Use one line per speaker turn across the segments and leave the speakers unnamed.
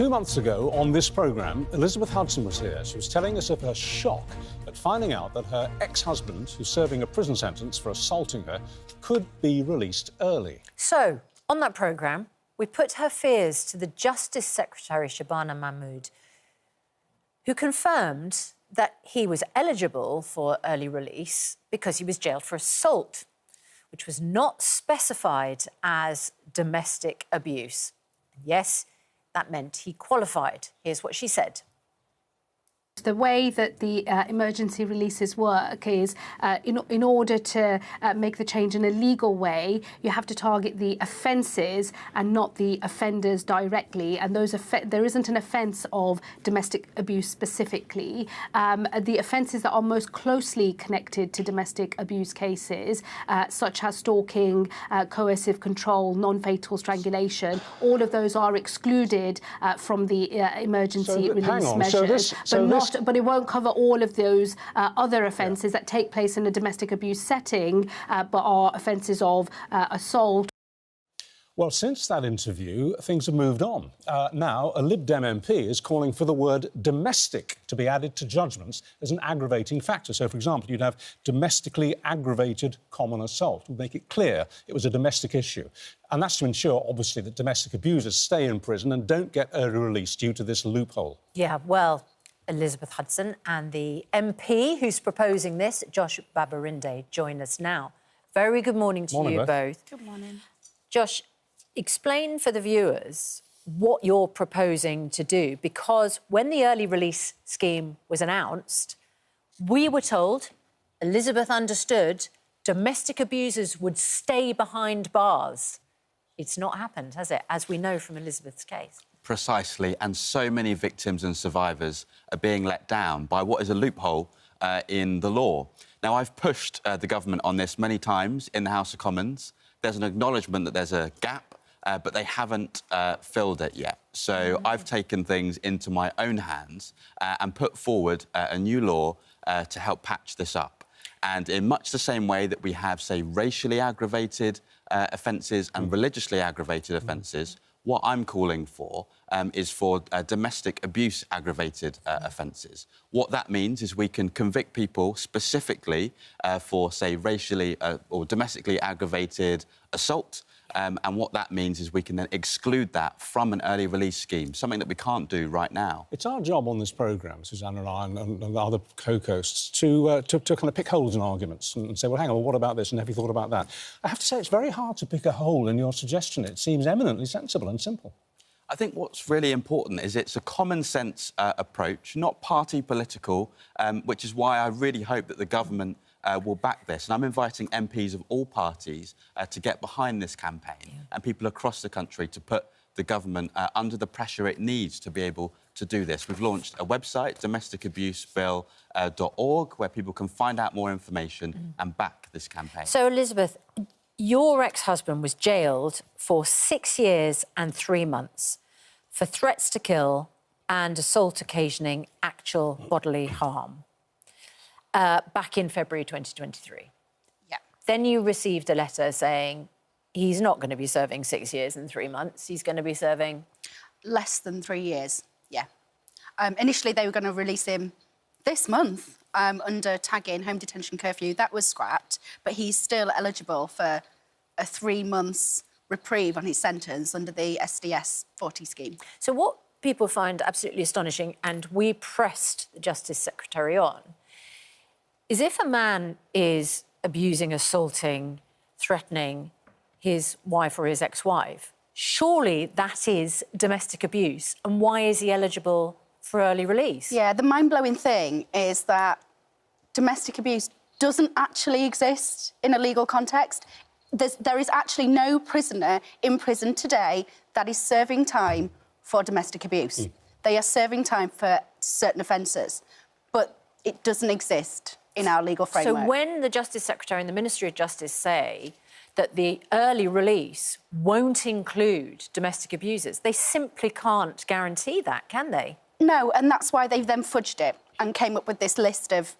2 months ago on this programme, Elizabeth Hudson was here. She was telling us of her shock at finding out that her ex-husband, who's serving a prison sentence for assaulting her, could be released early.
So, on that programme, we put her fears to the Justice Secretary, Shabana Mahmood, who confirmed that he was eligible for early release because he was jailed for assault, which was not specified as domestic abuse. Yes, that meant he qualified. Here's what she said.
The way that the emergency releases work is in order to make the change in a legal way, you have to target the offences and not the offenders directly. And there isn't an offence of domestic abuse specifically. The offences that are most closely connected to domestic abuse cases, such as stalking, coercive control, non-fatal strangulation, all of those are excluded from the emergency release measures. But it won't cover all of those other offences that take place in a domestic abuse setting, but are offences of assault.
Well, since that interview, things have moved on. Now, a Lib Dem MP is calling for the word domestic to be added to judgments as an aggravating factor. So, for example, you'd have domestically aggravated common assault. Would make it clear it was a domestic issue. And that's to ensure, obviously, that domestic abusers stay in prison and don't get early release due to this loophole.
Yeah, well, Elizabeth Hudson and the MP who's proposing this, Josh Babarinde, join us now. Very good morning to you both.
Good morning.
Josh, explain for the viewers what you're proposing to do, because when the early release scheme was announced, we were told, Elizabeth understood, domestic abusers would stay behind bars. It's not happened, has it, as we know from Elizabeth's case?
Precisely, and so many victims and survivors are being let down by what is a loophole in the law. Now, I've pushed the government on this many times in the House of Commons. There's an acknowledgement that there's a gap, but they haven't filled it yet. So I've taken things into my own hands and put forward a new law to help patch this up. And in much the same way that we have, say, racially aggravated offences and religiously aggravated offences, what I'm calling for is for domestic abuse aggravated offences. What that means is we can convict people specifically for, say, racially or domestically aggravated assault. And what that means is we can then exclude that from an early release scheme, something that we can't do right now.
It's our job on this programme, Susanna and I and the other co-hosts, to kind of pick holes in arguments and say, well, hang on, well, what about this and have you thought about that? I have to say it's very hard to pick a hole in your suggestion. It seems eminently sensible and simple.
I think what's really important is it's a common-sense approach, not party political, which is why I really hope that the government will back this. And I'm inviting MPs of all parties to get behind this campaign and people across the country to put the government under the pressure it needs to be able to do this. We've launched a website, domesticabusebill.org, where people can find out more information and back this campaign.
So, Elizabeth, your ex-husband was jailed for 6 years and 3 months for threats to kill and assault occasioning actual bodily harm. Back in February 2023.
Yeah.
Then you received a letter saying he's not going to be serving 6 years and 3 months. He's going to be serving...
Less than 3 years, yeah. Initially, they were going to release him this month under tagging home detention curfew. That was scrapped, but he's still eligible for a 3 months reprieve on his sentence under the SDS 40 scheme.
So what people find absolutely astonishing, and we pressed the Justice Secretary on, is if a man is abusing, assaulting, threatening his wife or his ex-wife, surely that is domestic abuse. And why is he eligible for early release?
Yeah, the mind-blowing thing is that domestic abuse doesn't actually exist in a legal context. There is actually no prisoner in prison today that is serving time for domestic abuse. They are serving time for certain offences, but it doesn't exist in our legal framework.
So when the Justice Secretary and the Ministry of Justice say that the early release won't include domestic abusers, they simply can't guarantee that, can they?
No, and that's why they've then fudged it and came up with this list of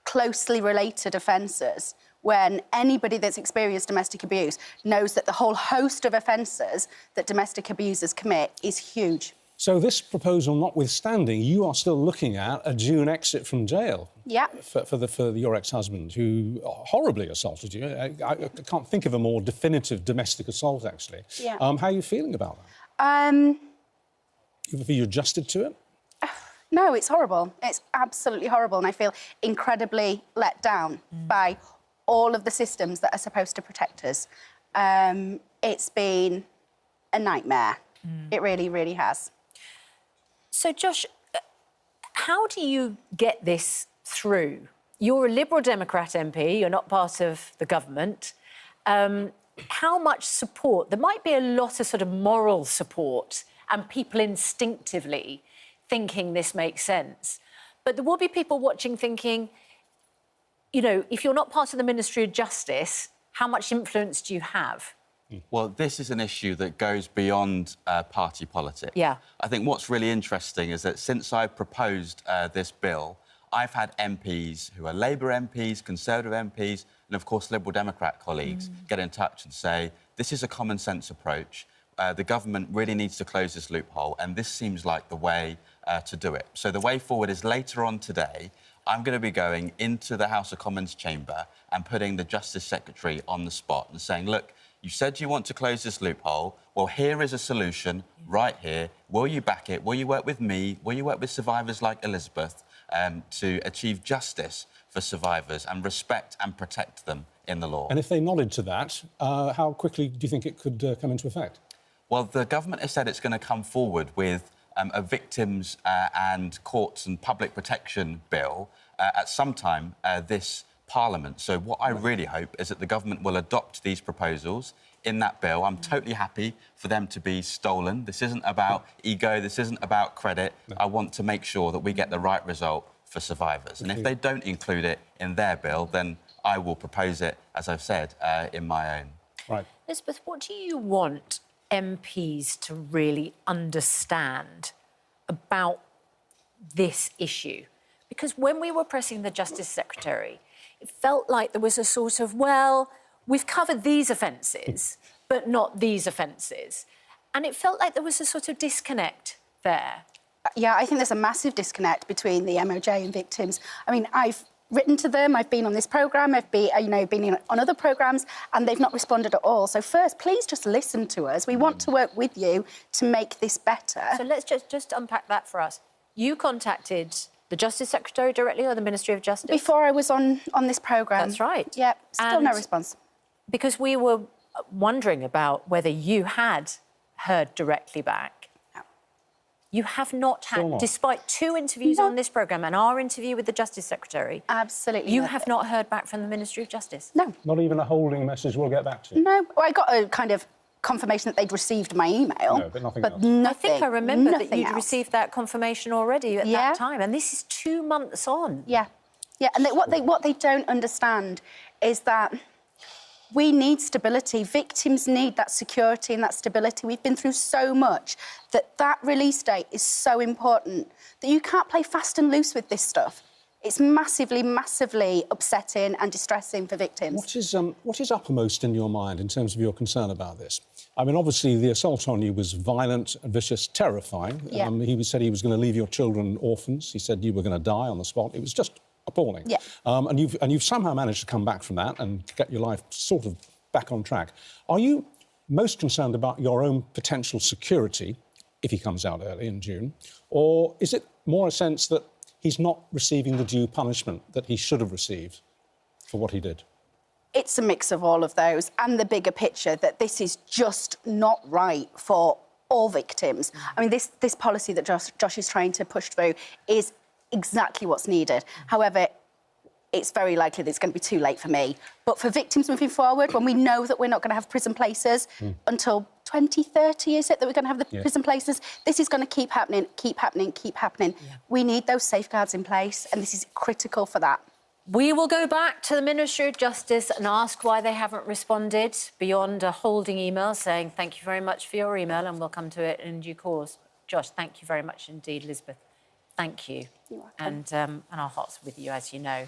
closely related offences, when anybody that's experienced domestic abuse knows that the whole host of offences that domestic abusers commit is huge.
So this proposal notwithstanding, you are still looking at a June exit from jail.
Yeah.
For your ex-husband, who horribly assaulted you. I can't think of a more definitive domestic assault, actually.
Yeah.
How are you feeling about that? Have you adjusted to it?
No, it's horrible. It's absolutely horrible, and I feel incredibly let down by all of the systems that are supposed to protect us. It's been a nightmare. It really, really has.
So, Josh, how do you get this through? You're a Liberal Democrat MP, you're not part of the government. How much support? There might be a lot of sort of moral support and people instinctively thinking this makes sense. But there will be people watching thinking, you know, if you're not part of the Ministry of Justice, how much influence do you have?
Well, this is an issue that goes beyond party politics.
Yeah.
I think what's really interesting is that since I proposed this bill, I've had MPs who are Labour MPs, Conservative MPs, and, of course, Liberal Democrat colleagues get in touch and say, this is a common-sense approach. The government really needs to close this loophole, and this seems like the way to do it. So the way forward is later on today, I'm going to be going into the House of Commons chamber and putting the Justice Secretary on the spot and saying, look, you said you want to close this loophole. Well, here is a solution right here. Will you back it? Will you work with me? Will you work with survivors like Elizabeth to achieve justice for survivors and respect and protect them in the law?
And if they nodded to that, how quickly do you think it could come into effect?
Well, the government has said it's going to come forward with a victims and courts and public protection bill at some time this Parliament. So what I really hope is that the government will adopt these proposals in that bill. I'm totally happy for them to be stolen. This isn't about ego. This isn't about credit. No. I want to make sure that we get the right result for survivors. And if they don't include it in their bill, then I will propose it, as I've said, in my own.
Right.
Elizabeth, what do you want MPs to really understand about this issue? Because when we were pressing the Justice Secretary, it felt like there was a sort of, well, we've covered these offences, but not these offences. And it felt like there was a sort of disconnect there.
Yeah, I think there's a massive disconnect between the MOJ and victims. I mean, I've written to them, I've been on this programme, I've been, been on other programmes, and they've not responded at all. So first, please just listen to us. We want to work with you to make this better.
So let's just unpack that for us. You contacted the Justice Secretary directly or the Ministry of Justice?
Before I was on this programme.
That's right.
Yeah, still no response.
Because we were wondering about whether you had heard directly back.
No.
You have not had, despite 2 interviews on this programme and our interview with the Justice Secretary.
Absolutely.
You have not heard back from the Ministry of Justice?
No.
Not even a holding message we'll get back to?
No. Well, I got a kind of confirmation that they'd received my email.
No, but nothing else.
Nothing,
I think I remember that you'd
else.
received that confirmation already at that time, and this is 2 months on.
Yeah, yeah, and what they don't understand is that we need stability. Victims need that security and that stability. We've been through so much that release date is so important that you can't play fast and loose with this stuff. It's massively, massively upsetting and distressing for victims.
What is uppermost in your mind in terms of your concern about this? I mean, obviously, the assault on you was violent, vicious, terrifying.
Yeah.
He said he was going to leave your children orphans. He said you were going to die on the spot. It was just appalling.
Yeah.
And you've somehow managed to come back from that and get your life sort of back on track. Are you most concerned about your own potential security if he comes out early in June? Or is it more a sense that he's not receiving the due punishment that he should have received for what he did?
It's a mix of all of those and the bigger picture that this is just not right for all victims. I mean, this policy that Josh is trying to push through is exactly what's needed. However, it's very likely that it's going to be too late for me. But for victims moving forward, when we know that we're not going to have prison places until 2030, is it, that we're going to have the prison places? This is going to keep happening, keep happening, keep happening. Yeah. We need those safeguards in place, and this is critical for that.
We will go back to the Ministry of Justice and ask why they haven't responded beyond a holding email saying thank you very much for your email, and we'll come to it in due course. Josh, thank you very much indeed. Elizabeth, thank you.
You're welcome.
And our hearts are with you, as you know.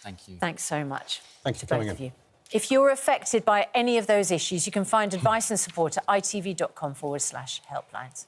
Thank you.
Thanks so much.
Thank you for coming in.
You. If you're affected by any of those issues, you can find advice and support at itv.com/helplines.